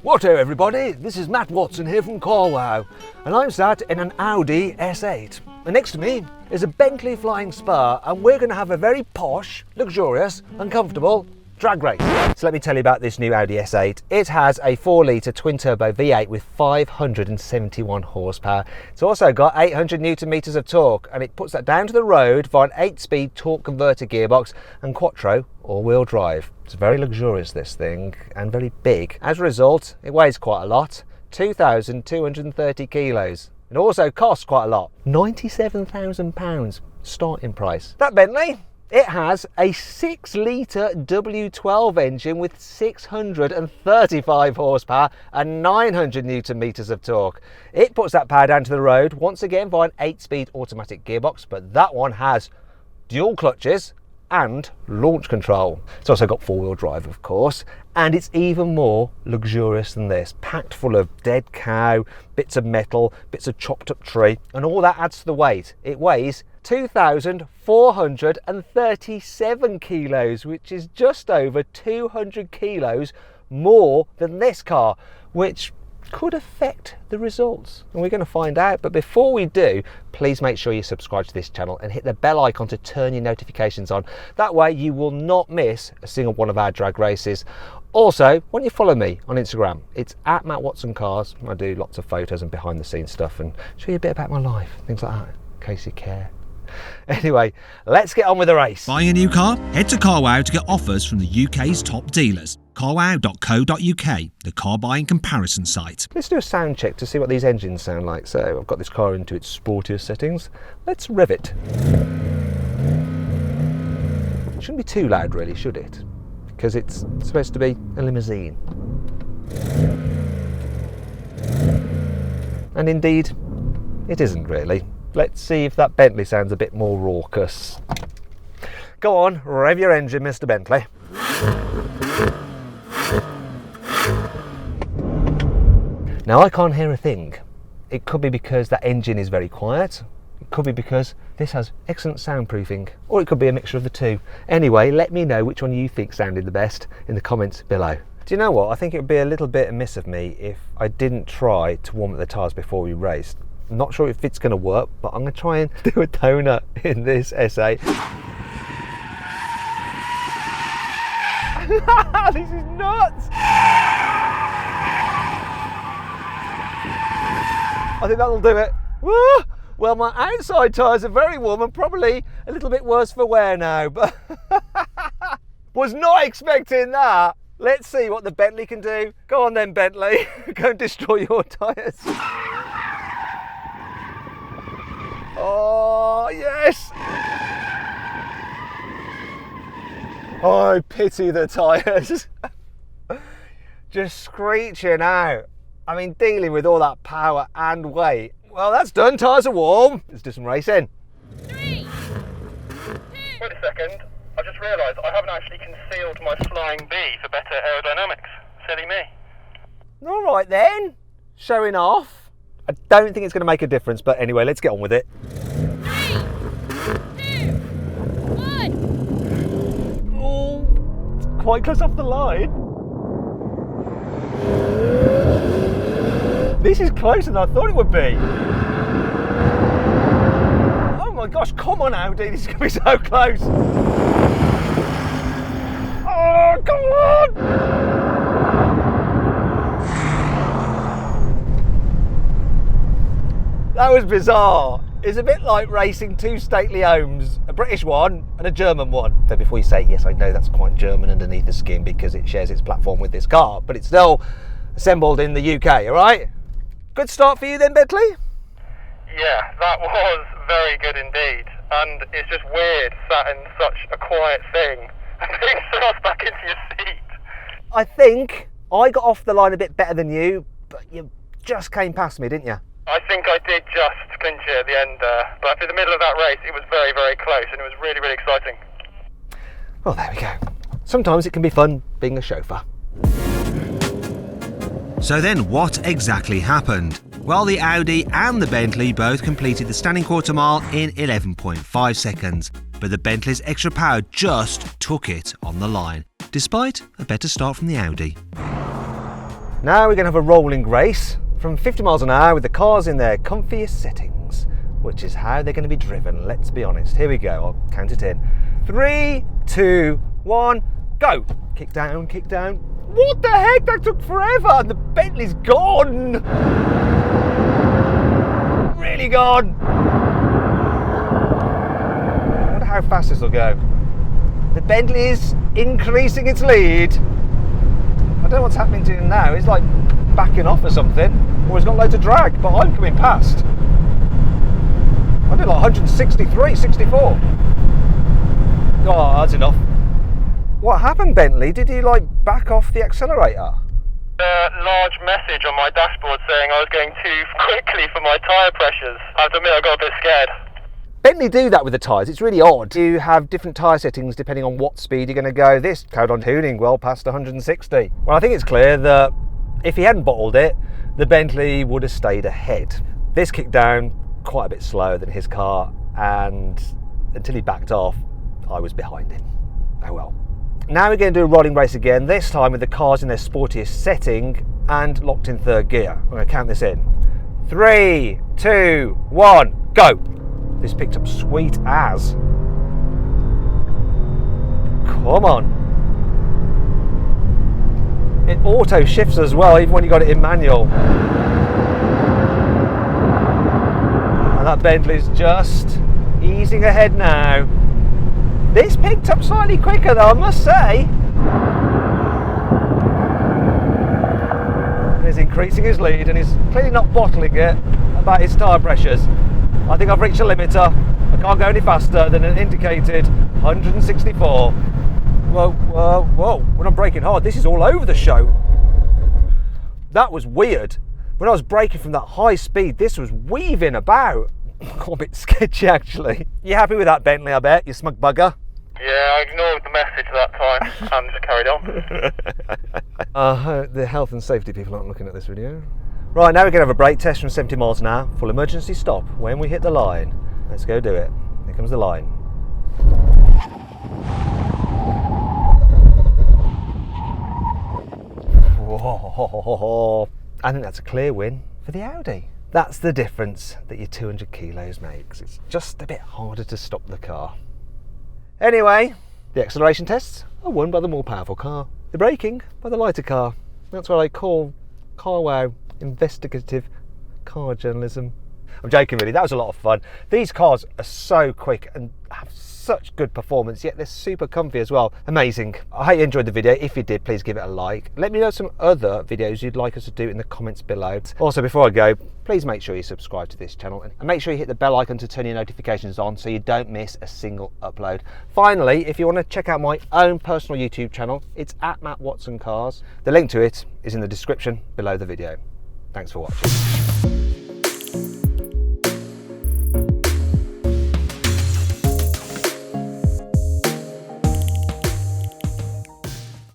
What ho everybody, this is Matt Watson here from Carwow, and I'm sat in an Audi S8. And next to me is a Bentley Flying Spur, and we're going to have a very posh, luxurious and comfortable drag race. So let me tell you about this new Audi S8. It has a 4-litre twin-turbo V8 with 571 horsepower. It's also got 800 newton meters of torque, and it puts that down to the road via an 8-speed torque converter gearbox and quattro all-wheel drive. It's very luxurious, this thing, and very big. As a result, it weighs quite a lot, 2,230 kilos. It also costs quite a lot, £97,000 starting price. That Bentley, it has a 6-litre W12 engine with 635 horsepower and 900 newton meters of torque. It puts that power down to the road, once again via an 8-speed automatic gearbox, but that one has dual clutches and launch control. It's also got 4-wheel drive, of course, and it's even more luxurious than this, packed full of dead cow, bits of metal, bits of chopped up tree, and all that adds to the weight. It weighs 2,437 kilos, which is just over 200 kilos more than this car, which could affect the results, and we're going to find out. But before we do, please make sure you subscribe to this channel and hit the bell icon to turn your notifications on. That way you will not miss a single one of our drag races. Also, why don't you follow me on Instagram? It's at Matt Watson Cars. I do lots of photos and behind the scenes stuff and show you a bit about my life, things like that, in case you care. Anyway, let's get on with the race. Buying a new car? Head to Carwow to get offers from the UK's top dealers. Carwow.co.uk, the car buying comparison site. Let's do a sound check to see what these engines sound like. So I've got this car into its sportiest settings. Let's rev it. Shouldn't be too loud really, should it? Because it's supposed to be a limousine. And indeed, it isn't really. Let's see if that Bentley sounds a bit more raucous. Go on, rev your engine, Mr. Bentley. Now I can't hear a thing. It could be because that engine is very quiet. It could be because this has excellent soundproofing, or it could be a mixture of the two. Anyway, let me know which one you think sounded the best in the comments below. Do you know what? I think it would be a little bit amiss of me if I didn't try to warm up the tyres before we raced. I'm not sure if it's going to work, but I'm going to try and do a donut in this S8. This is nuts! I think that'll do it. Woo! Well, my outside tyres are very warm and probably a little bit worse for wear now, but was not expecting that. Let's see what the Bentley can do. Go on then, Bentley. Go and destroy your tyres. Oh, yes! Oh, I pity the tyres. Just screeching out. I mean, dealing with all that power and weight. Well, that's done. Tyres are warm. Let's do some racing. 3, 2. Wait a second. I just realised I haven't actually concealed my flying B for better aerodynamics. Silly me. All right then. Showing off. I don't think it's going to make a difference, but anyway, let's get on with it. 3, 2, 1. Oh, it's quite close off the line. This is closer than I thought it would be. Oh my gosh, come on Audi, this is going to be so close. Oh, come on! That was bizarre. It's a bit like racing two stately homes, a British one and a German one. So before you say, yes, I know that's quite German underneath the skin because it shares its platform with this car, but it's still assembled in the UK, all right? Good start for you then, Bentley? Yeah, that was very good indeed. And it's just weird, sat in such a quiet thing and being thrust back into your seat. I think I got off the line a bit better than you, but you just came past me, didn't you? I think I did just clinch it at the end there, but in the middle of that race it was very, very close and it was really, really exciting. Well, there we go. Sometimes it can be fun being a chauffeur. So then what exactly happened? Well, the Audi and the Bentley both completed the standing quarter mile in 11.5 seconds, but the Bentley's extra power just took it on the line, despite a better start from the Audi. Now we're going to have a rolling race from 50 miles an hour with the cars in their comfiest settings, which is how they're going to be driven, let's be honest. Here we go, I'll count it in. 3, 2, 1, go! Kick down, kick down. What the heck? That took forever! The Bentley's gone! Really gone! I wonder how fast this will go. The Bentley is increasing its lead. I don't know what's happening to him now. He's like backing off or something, or he's got loads of drag, but I'm coming past. I did like 163, 64. Oh, that's enough. What happened, Bentley? Did you like back off the accelerator? A large message on my dashboard saying I was going too quickly for my tyre pressures. I have to admit I got a bit scared. Bentley do that with the tyres, it's really odd. You have different tyre settings depending on what speed you're going to go. This carried on tuning well past 160. Well, I think it's clear that if he hadn't bottled it, the Bentley would have stayed ahead. This kicked down quite a bit slower than his car, and until he backed off, I was behind him. Oh well. Now we're going to do a rolling race again, this time with the cars in their sportiest setting and locked in third gear. I'm going to count this in. 3, 2, 1, go! This picked up sweet as. Come on. It auto shifts as well, even when you got it in manual. And that Bentley's just easing ahead now. This picked up slightly quicker though, I must say. He's increasing his lead and he's clearly not bottling it about his tyre pressures. I think I've reached a limiter. I can't go any faster than an indicated 164. Whoa, whoa, whoa. When I'm braking hard, this is all over the show. That was weird. When I was braking from that high speed, this was weaving about. A bit sketchy actually. You happy with that, Bentley, I bet, you smug bugger? Yeah, I ignored the message that time and just carried on. The health and safety people aren't looking at this video. Right, now we're going to have a brake test from 70 miles an hour. Full emergency stop when we hit the line. Let's go do it. Here comes the line. Whoa. I think that's a clear win for the Audi. That's the difference that your 200 kilos makes. It's just a bit harder to stop the car. Anyway, the acceleration tests are won by the more powerful car. The braking by the lighter car. That's what I call car wow, investigative car journalism. I'm joking really, that was a lot of fun. These cars are so quick and have such good performance, yet they're super comfy as well. Amazing. I hope you enjoyed the video. If you did, please give it a like. Let me know some other videos you'd like us to do in the comments below. Also, before I go, please make sure you subscribe to this channel and make sure you hit the bell icon to turn your notifications on so you don't miss a single upload. Finally, if you want to check out my own personal YouTube channel, it's at Matt Watson Cars. The link to it is in the description below the video. Thanks for watching.